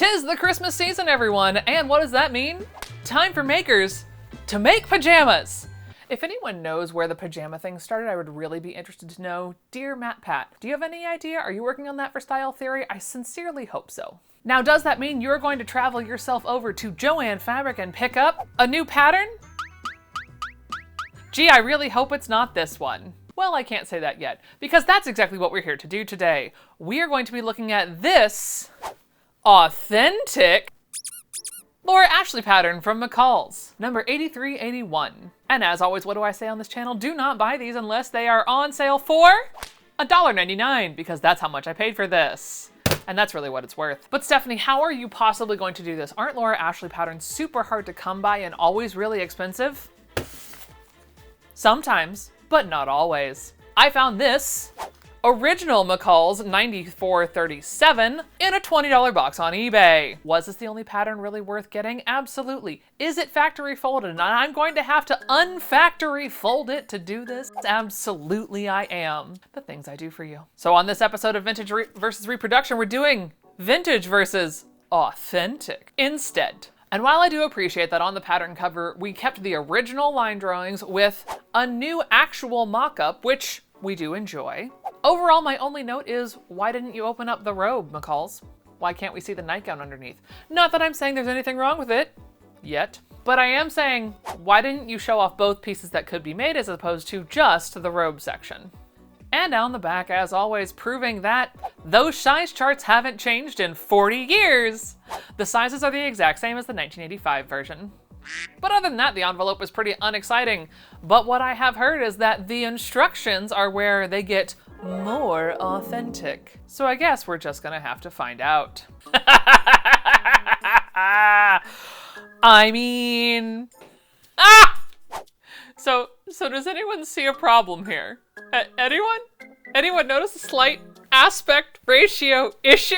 'Tis the Christmas season, everyone, and what does that mean? Time for makers to make pajamas. If anyone knows where the pajama thing started, I would really be interested to know. Dear Matt Pat, do you have any idea? Are you working on that for Style Theory? I sincerely hope so. Now, does that mean you're going to travel yourself over to Joann Fabric and pick up a new pattern? Gee, I really hope it's not this one. Well, I can't say that yet, because that's exactly what we're here to do today. We are going to be looking at this authentic Laura Ashley pattern from McCall's, number 8381. And as always, what do I say on this channel? Do not buy these unless they are on sale for $1.99, because that's how much I paid for this. And that's really what it's worth. But Stephanie, how are you possibly going to do this? Aren't Laura Ashley patterns super hard to come by and always really expensive? Sometimes, but not always. I found this original McCall's 9437 in a $20 box on eBay. Was this the only pattern really worth getting? Absolutely. Is it factory folded and I'm going to have to unfactory fold it to do this? Absolutely I am. The things I do for you. So on this episode of Vintage versus Reproduction, we're doing vintage versus authentic instead. And while I do appreciate that on the pattern cover, we kept the original line drawings with a new actual mock-up, which we do enjoy. Overall, my only note is, why didn't you open up the robe, McCalls? Why can't we see the nightgown underneath? Not that I'm saying there's anything wrong with it, yet. But I am saying, why didn't you show off both pieces that could be made as opposed to just the robe section? And down the back, as always, proving that those size charts haven't changed in 40 years. The sizes are the exact same as the 1985 version. But other than that, the envelope is pretty unexciting. But what I have heard is that the instructions are where they get more authentic. So I guess we're just gonna have to find out. I mean, So does anyone see a problem here? Anyone? Anyone notice a slight aspect ratio issue?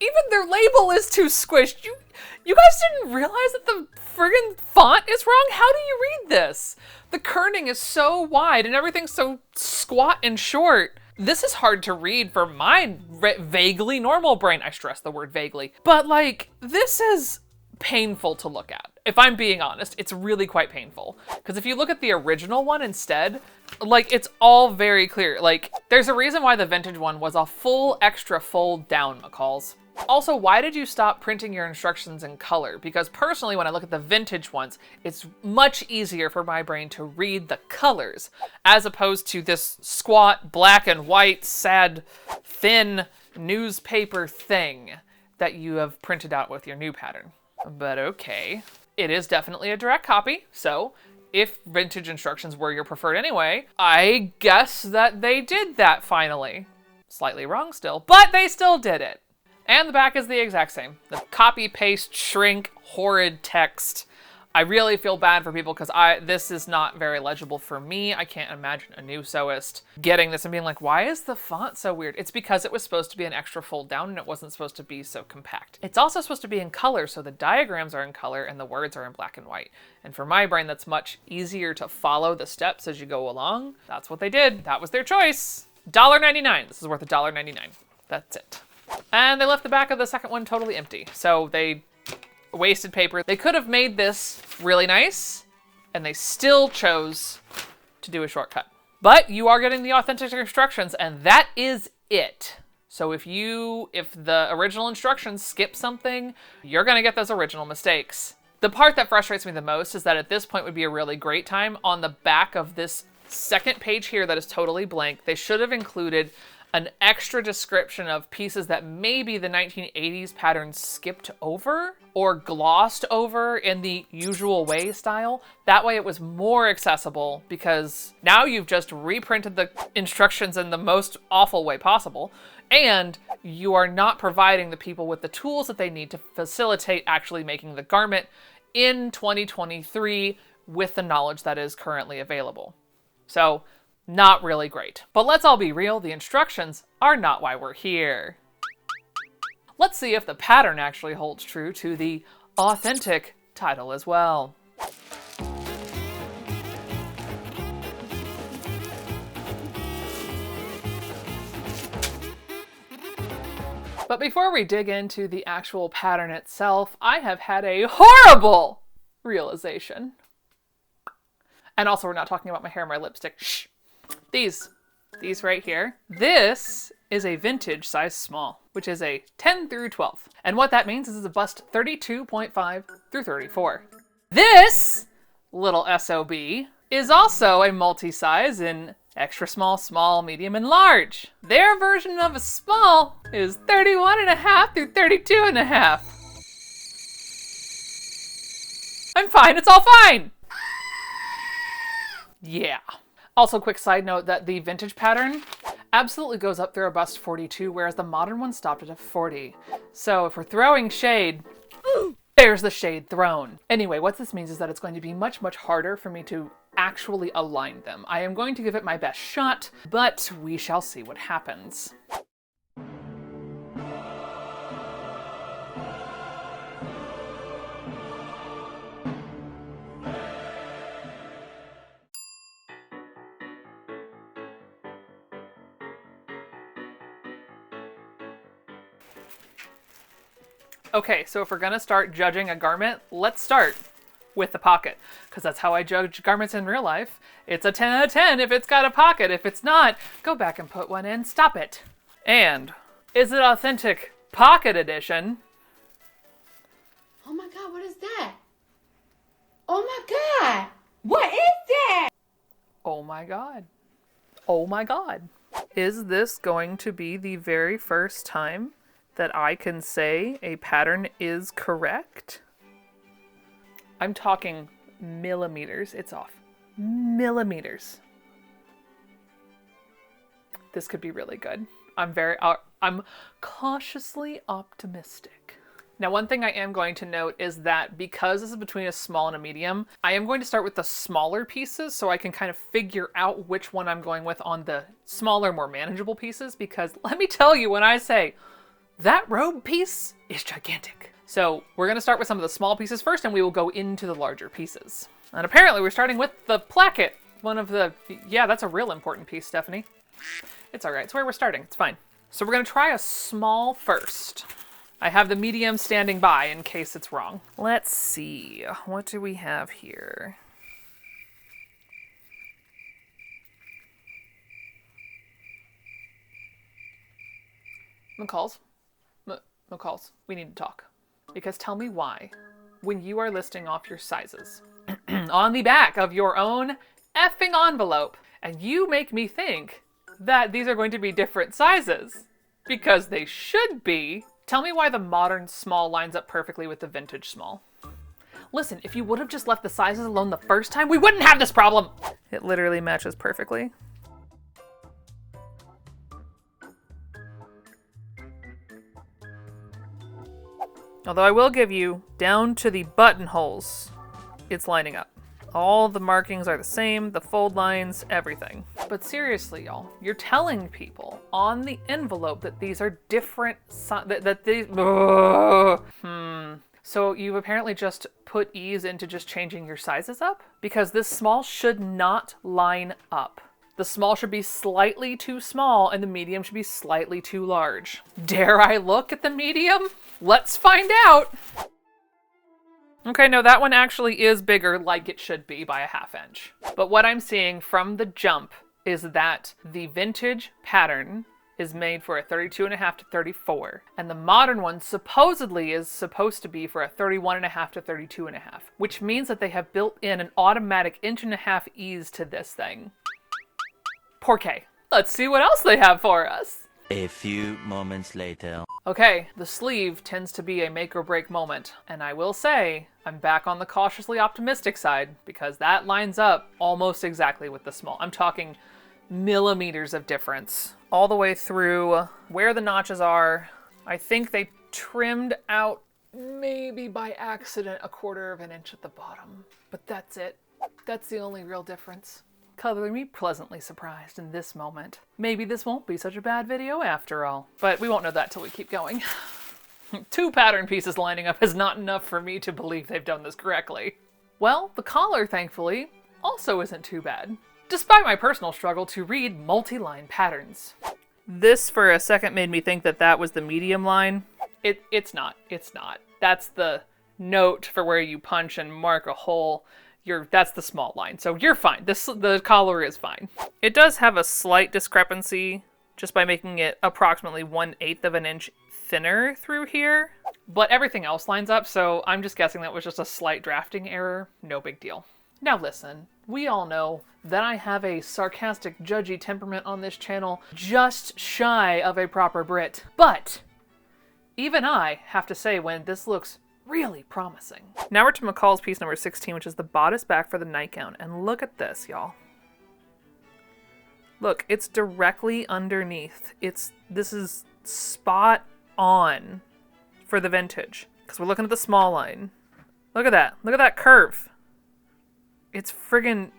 Even their label is too squished. You guys didn't realize that the friggin' font is wrong? How do you read this? The kerning is so wide and everything's so squat and short. This is hard to read for my vaguely normal brain. I stress the word vaguely. But like, this is painful to look at. If I'm being honest, it's really quite painful. Because if you look at the original one instead, like it's all very clear. Like there's a reason why the vintage one was a full extra fold down, McCalls. Also, why did you stop printing your instructions in color? Because personally, when I look at the vintage ones, it's much easier for my brain to read the colors as opposed to this squat, black and white, sad, thin newspaper thing that you have printed out with your new pattern. But okay, it is definitely a direct copy. So if vintage instructions were your preferred anyway, I guess that they did that finally. Slightly wrong still, but they still did it. And the back is the exact same. The copy, paste, shrink, horrid text. I really feel bad for people because this is not very legible for me. I can't imagine a new sewist getting this and being like, why is the font so weird? It's because it was supposed to be an extra fold down and it wasn't supposed to be so compact. It's also supposed to be in color, so the diagrams are in color and the words are in black and white. And for my brain, that's much easier to follow the steps as you go along. That's what they did. That was their choice. $1.99. This is worth $1.99. That's it. And they left the back of the second one totally empty. So they wasted paper. They could have made this really nice and they still chose to do a shortcut. But you are getting the authentic instructions and that is it. So if the original instructions skip something, you're gonna get those original mistakes. The part that frustrates me the most is that at this point would be a really great time on the back of this second page here that is totally blank. They should have included an extra description of pieces that maybe the 1980s pattern skipped over or glossed over in the usual way style. That way it was more accessible because now you've just reprinted the instructions in the most awful way possible and you are not providing the people with the tools that they need to facilitate actually making the garment in 2023 with the knowledge that is currently available. So, not really great. But let's all be real, the instructions are not why we're here. Let's see if the pattern actually holds true to the authentic title as well. But before we dig into the actual pattern itself, I have had a horrible realization. And also, we're not talking about my hair and my lipstick. Shh. These right here. This is a vintage size small, which is a 10 through 12. And what that means is it's a bust 32.5 through 34. This little SOB is also a multi-size in extra small, small, medium, and large. Their version of a small is 31.5 through 32.5. I'm fine, it's all fine. Yeah. Also, quick side note that the vintage pattern absolutely goes up through a bust 42, whereas the modern one stopped at a 40. So if we're throwing shade, there's the shade thrown. Anyway, what this means is that it's going to be much, much harder for me to actually align them. I am going to give it my best shot, but we shall see what happens. Okay, so if we're gonna start judging a garment, let's start with the pocket, because that's how I judge garments in real life. It's a 10 out of 10 if it's got a pocket. If it's not, go back and put one in, stop it. And is it authentic pocket edition? Oh my God, what is that? Oh my God, what is that? Oh my God. Oh my God. Is this going to be the very first time that I can say a pattern is correct? I'm talking millimeters. It's off. Millimeters. This could be really good. I'm cautiously optimistic. Now, one thing I am going to note is that because this is between a small and a medium, I am going to start with the smaller pieces so I can kind of figure out which one I'm going with on the smaller, more manageable pieces, because let me tell you, when I say that robe piece is gigantic. So we're going to start with some of the small pieces first, and we will go into the larger pieces. And apparently we're starting with the placket. One of the, yeah, that's a real important piece, Stephanie. It's all right. It's where we're starting. It's fine. So we're going to try a small first. I have the medium standing by in case it's wrong. Let's see. What do we have here? McCalls. McCalls, we need to talk. Because tell me why, when you are listing off your sizes on the back of your own effing envelope, and you make me think that these are going to be different sizes, because they should be. Tell me why the modern small lines up perfectly with the vintage small. Listen, if you would have just left the sizes alone the first time, we wouldn't have this problem. It literally matches perfectly. Although I will give you, down to the buttonholes, it's lining up. All the markings are the same, the fold lines, everything. But seriously, y'all, you're telling people on the envelope that these are different, So you've apparently just put ease into just changing your sizes up? Because this small should not line up. The small should be slightly too small and the medium should be slightly too large. Dare I look at the medium? Let's find out. Okay, no, that one actually is bigger like it should be by a ½ inch. But what I'm seeing from the jump is that the vintage pattern is made for a 32.5 to 34. And the modern one supposedly is supposed to be for a 31.5 to 32.5, which means that they have built in an automatic 1.5 ease to this thing. Poor K. Let's see what else they have for us. A few moments later. Okay, the sleeve tends to be a make or break moment. And I will say, I'm back on the cautiously optimistic side because that lines up almost exactly with the small. I'm talking millimeters of difference. All the way through where the notches are. I think they trimmed out maybe by accident 1/4 inch at the bottom. But that's it. That's the only real difference. Coloring me pleasantly surprised in this moment. Maybe this won't be such a bad video after all. But we won't know that till we keep going. 2 pattern pieces lining up is not enough for me to believe they've done this correctly. Well, the collar, thankfully, also isn't too bad, despite my personal struggle to read multi-line patterns. This for a second made me think that that was the medium line. It's not. It's not. That's the note for where you punch and mark a hole. That's the small line. So you're fine. The collar is fine. It does have a slight discrepancy just by making it approximately 1/8 of an inch thinner through here. But everything else lines up, so I'm just guessing that was just a slight drafting error. No big deal. Now listen, we all know that I have a sarcastic, judgy temperament on this channel, just shy of a proper Brit. But even I have to say when this looks really promising. Now we're to McCall's piece number 16, which is the bodice back for the nightgown. And look at this, y'all. Look, it's directly underneath. This is spot on for the vintage. Because we're looking at the small line. Look at that. Look at that curve. It's friggin',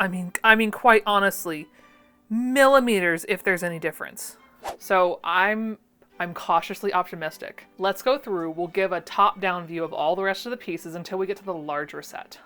I mean, quite honestly, millimeters if there's any difference. So I'm cautiously optimistic. Let's go through. We'll give a top-down view of all the rest of the pieces until we get to the larger set.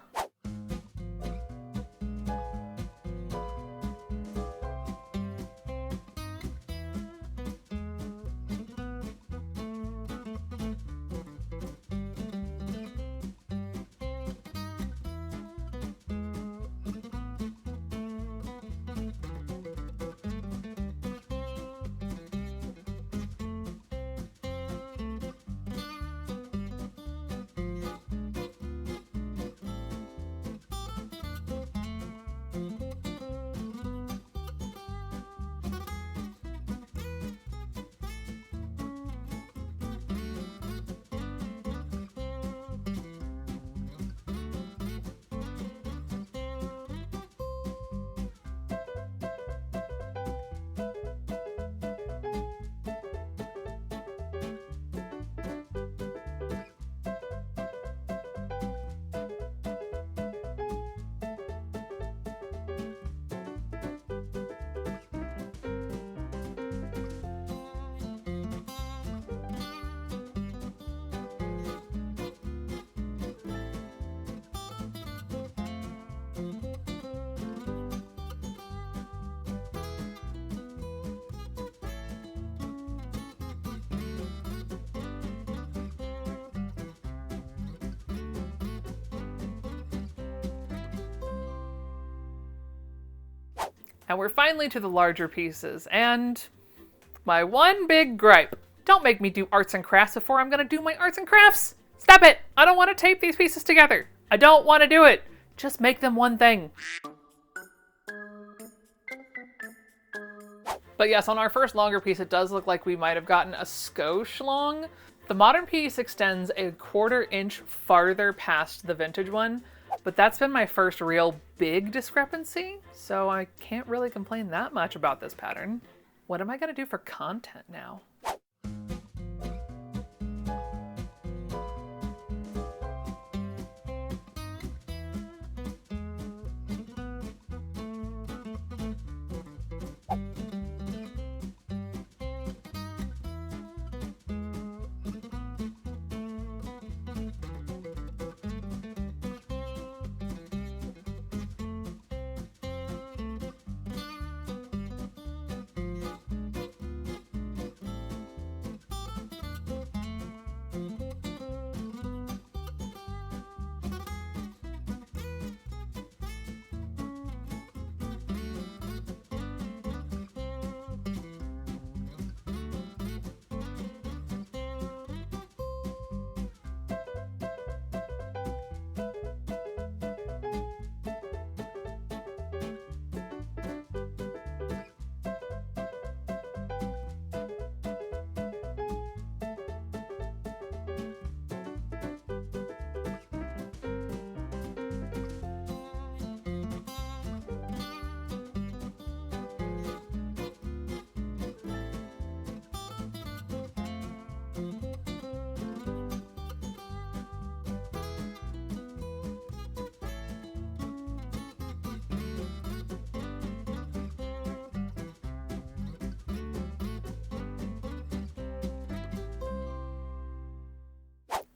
And we're finally to the larger pieces, and my one big gripe. Don't make me do arts and crafts before I'm gonna do my arts and crafts. Stop it! I don't want to tape these pieces together. I don't want to do it. Just make them one thing. But yes, on our first longer piece, it does look like we might have gotten a skosh long. The modern piece extends a 1/4 inch farther past the vintage one, but that's been my first real big discrepancy, so I can't really complain that much about this pattern. What am I gonna do for content now?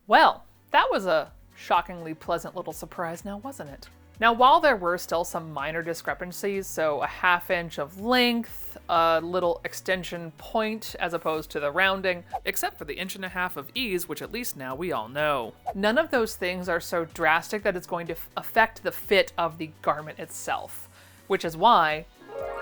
Well, that was a shockingly pleasant little surprise now, wasn't it? Now, while there were still some minor discrepancies, so a 1/2 inch of length, a little extension point as opposed to the rounding, except for the 1.5 inches of ease, which at least now we all know. None of those things are so drastic that it's going to affect the fit of the garment itself, which is why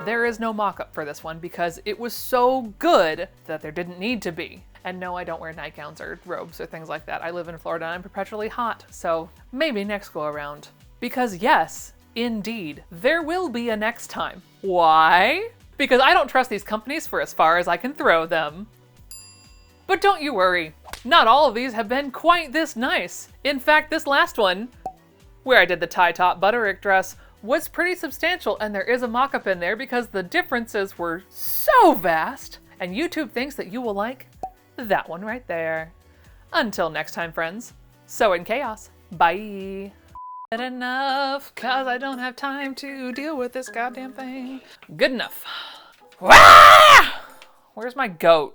there is no mock-up for this one, because it was so good that there didn't need to be. And no, I don't wear nightgowns or robes or things like that. I live in Florida and I'm perpetually hot, so maybe next go around. Because yes, indeed, there will be a next time. Why? Because I don't trust these companies for as far as I can throw them. But don't you worry, not all of these have been quite this nice. In fact, this last one, where I did the tie top butterick dress, was pretty substantial, and there is a mock-up in there because the differences were so vast, and YouTube thinks that you will like that one right there. Until next time, friends, sew in chaos. Bye. Good enough, cause I don't have time to deal with this goddamn thing. Good enough. Wah! Where's my goat?